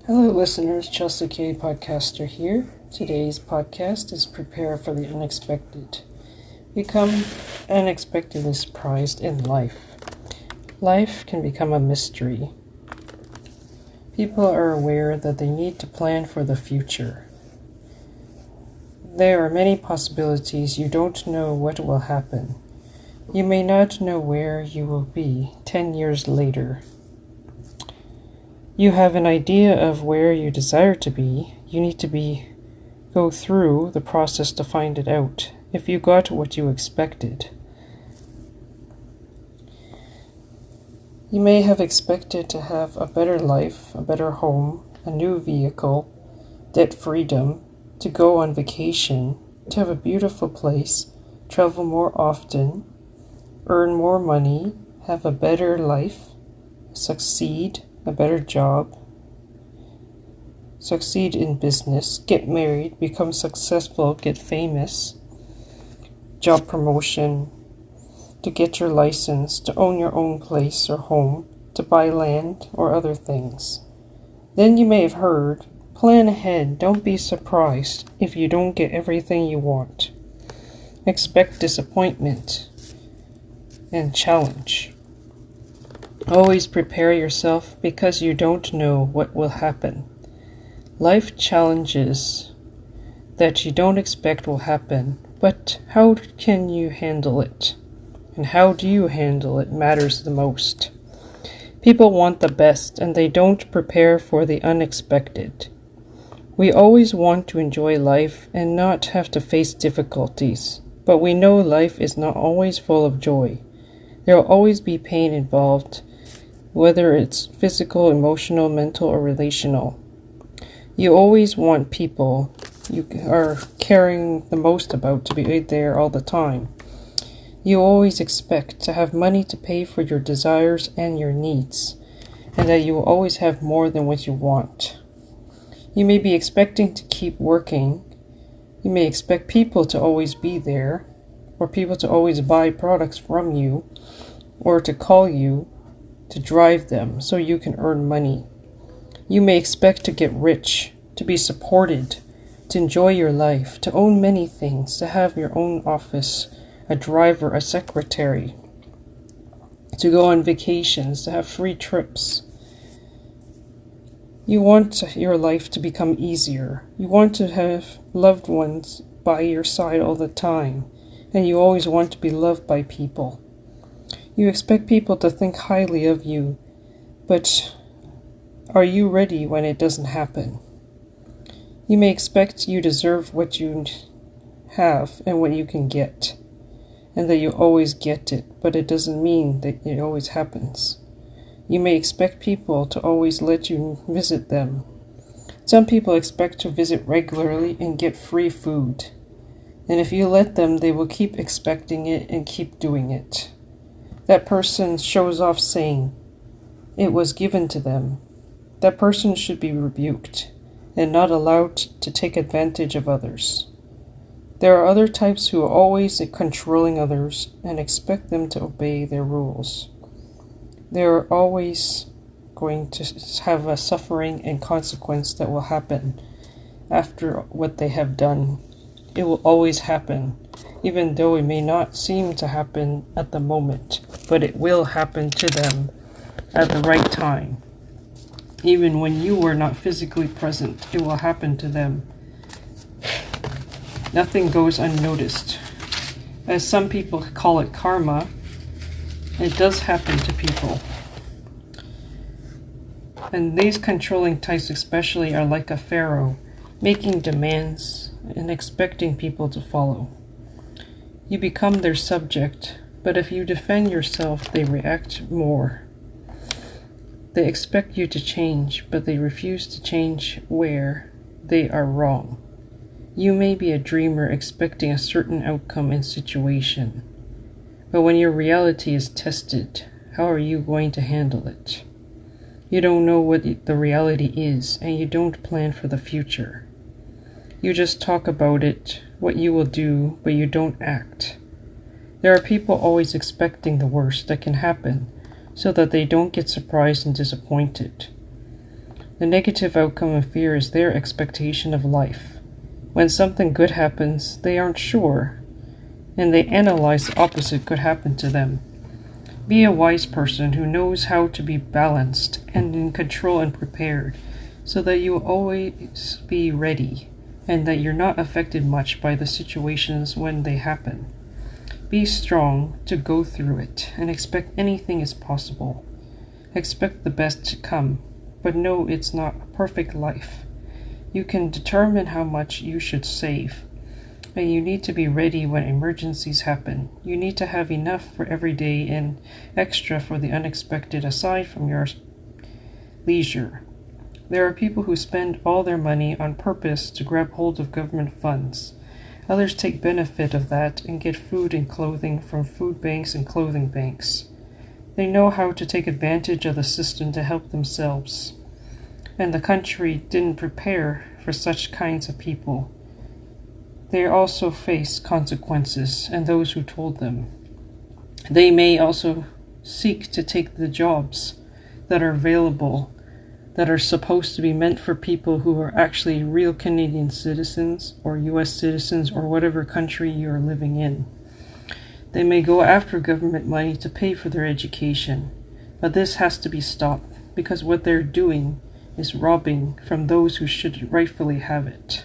Hello, listeners. Chelsea K. Podcaster here. Today's podcast is Prepare for the Unexpected. Become unexpectedly surprised in life. Life can become a mystery. People are aware that they need to plan for the future. There are many possibilities. You don't know what will happen. You may not know where you will be 10 years later. You have an idea of where you desire to be. You need to go through the process to find it out, if you got what you expected. You may have expected to have a better life, a better home, a new vehicle, debt freedom, to go on vacation, to have a beautiful place, travel more often, earn more money, have a better life, succeed, a better job, succeed in business, get married, become successful, get famous, job promotion, to get your license, to own your own place or home, to buy land or other things. Then you may have heard, plan ahead, don't be surprised if you don't get everything you want. Expect disappointment and challenge. Always prepare yourself because you don't know what will happen. Life challenges that you don't expect will happen, but how can you handle it? And how do you handle it matters the most. People want the best and they don't prepare for the unexpected. We always want to enjoy life and not have to face difficulties, but we know life is not always full of joy. There will always be pain involved, whether it's physical, emotional, mental, or relational. You always want people you are caring the most about to be there all the time. You always expect to have money to pay for your desires and your needs, and that you will always have more than what you want. You may be expecting to keep working. You may expect people to always be there, or people to always buy products from you, or to call you, to drive them so you can earn money. You may expect to get rich, to be supported, to enjoy your life, to own many things, to have your own office, a driver, a secretary, to go on vacations, to have free trips. You want your life to become easier. You want to have loved ones by your side all the time, and you always want to be loved by people. You expect people to think highly of you, but are you ready when it doesn't happen? You may expect you deserve what you have and what you can get, and that you always get it, but it doesn't mean that it always happens. You may expect people to always let you visit them. Some people expect to visit regularly and get free food, and if you let them, they will keep expecting it and keep doing it. That person shows off saying, it was given to them. That person should be rebuked and not allowed to take advantage of others. There are other types who are always controlling others and expect them to obey their rules. They are always going to have a suffering and consequence that will happen after what they have done. It will always happen, even though it may not seem to happen at the moment, but it will happen to them at the right time. Even when you were not physically present, it will happen to them. Nothing goes unnoticed. As some people call it karma, it does happen to people. And these controlling types especially are like a pharaoh, making demands and expecting people to follow. You become their subject, but if you defend yourself, they react more. They expect you to change, but they refuse to change where they are wrong. You may be a dreamer expecting a certain outcome and situation, but when your reality is tested, how are you going to handle it? You don't know what the reality is, and you don't plan for the future. You just talk about it, what you will do, but you don't act. There are people always expecting the worst that can happen, so that they don't get surprised and disappointed. The negative outcome of fear is their expectation of life. When something good happens, they aren't sure, and they analyze the opposite could happen to them. Be a wise person who knows how to be balanced and in control and prepared, so that you will always be ready, and that you're not affected much by the situations when they happen. Be strong to go through it, and expect anything is possible. Expect the best to come, but know it's not a perfect life. You can determine how much you should save, and you need to be ready when emergencies happen. You need to have enough for every day and extra for the unexpected aside from your leisure. There are people who spend all their money on purpose to grab hold of government funds. Others take benefit of that and get food and clothing from food banks and clothing banks. They know how to take advantage of the system to help themselves. And the country didn't prepare for such kinds of people. They also face consequences, and those who told them. They may also seek to take the jobs that are available, that are supposed to be meant for people who are actually real Canadian citizens or US citizens or whatever country you are living in. They may go after government money to pay for their education, but this has to be stopped because what they're doing is robbing from those who should rightfully have it.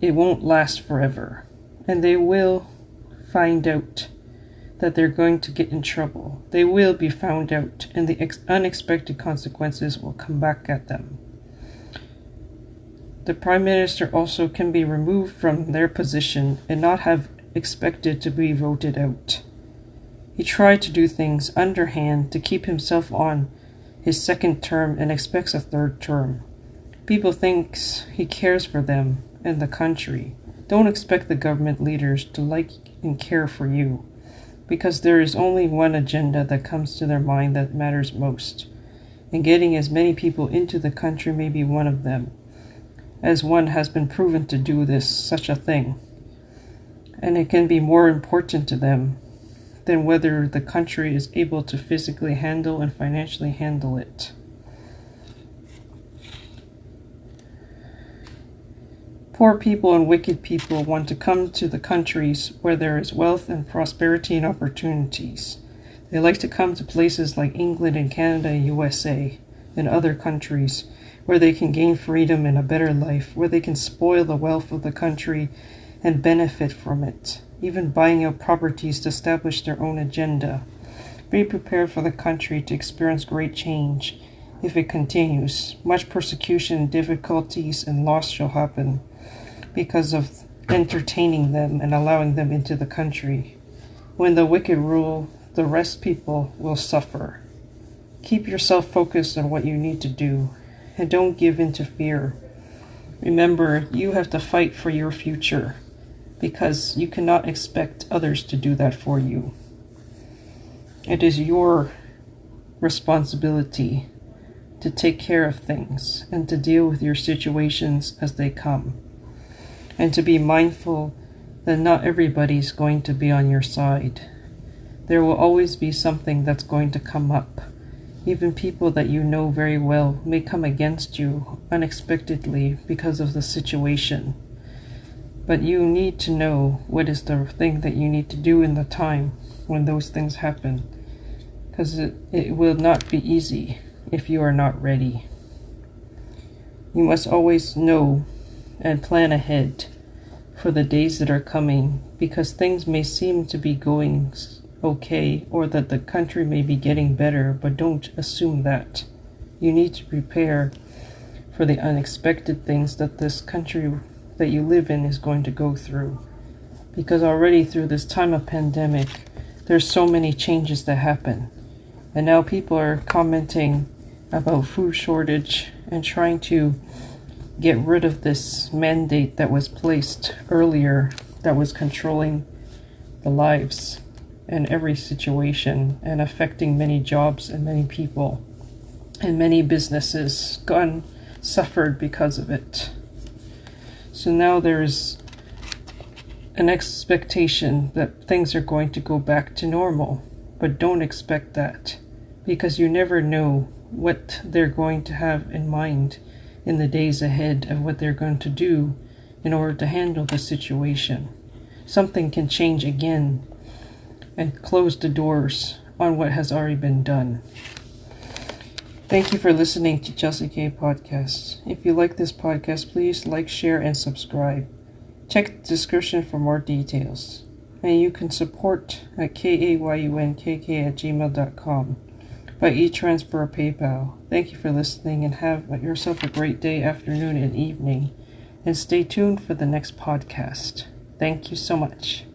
It won't last forever, and they will find out that they're going to get in trouble. They will be found out, and the unexpected consequences will come back at them. The Prime Minister also can be removed from their position and not have expected to be voted out. He tried to do things underhand to keep himself on his second term and expects a third term. People thinks he cares for them and the country. Don't expect the government leaders to like and care for you, because there is only one agenda that comes to their mind that matters most, and getting as many people into the country may be one of them, as one has been proven to do such a thing, and it can be more important to them than whether the country is able to physically handle and financially handle it. Poor people and wicked people want to come to the countries where there is wealth and prosperity and opportunities. They like to come to places like England and Canada and USA and other countries where they can gain freedom and a better life, where they can spoil the wealth of the country and benefit from it, even buying out properties to establish their own agenda. Be prepared for the country to experience great change. If it continues, much persecution, difficulties, and loss shall happen because of entertaining them and allowing them into the country. When the wicked rule, the rest people will suffer. Keep yourself focused on what you need to do, and don't give in to fear. Remember, you have to fight for your future, because you cannot expect others to do that for you. It is your responsibility to take care of things and to deal with your situations as they come, and to be mindful that not everybody's going to be on your side. There will always be something that's going to come up. Even people that you know very well may come against you unexpectedly because of the situation. But you need to know what is the thing that you need to do in the time when those things happen, because it will not be easy if you are not ready. You must always know and plan ahead for the days that are coming, because things may seem to be going okay, or that the country may be getting better, but don't assume that. You need to prepare for the unexpected things that this country that you live in is going to go through, because already through this time of pandemic there's so many changes that happen, and now people are commenting about food shortage and trying to get rid of this mandate that was placed earlier that was controlling the lives and every situation and affecting many jobs and many people, and many businesses suffered because of it. So now there's an expectation that things are going to go back to normal, but don't expect that, because you never know what they're going to have in mind in the days ahead of what they're going to do in order to handle the situation. Something can change again and close the doors on what has already been done. Thank you for listening to Chelsea K Podcast. If you like this podcast, please like, share, and subscribe. Check the description for more details. And you can support at kayunkk@gmail.com by e-transfer or PayPal. Thank you for listening and have yourself a great day, afternoon, and evening. And stay tuned for the next podcast. Thank you so much.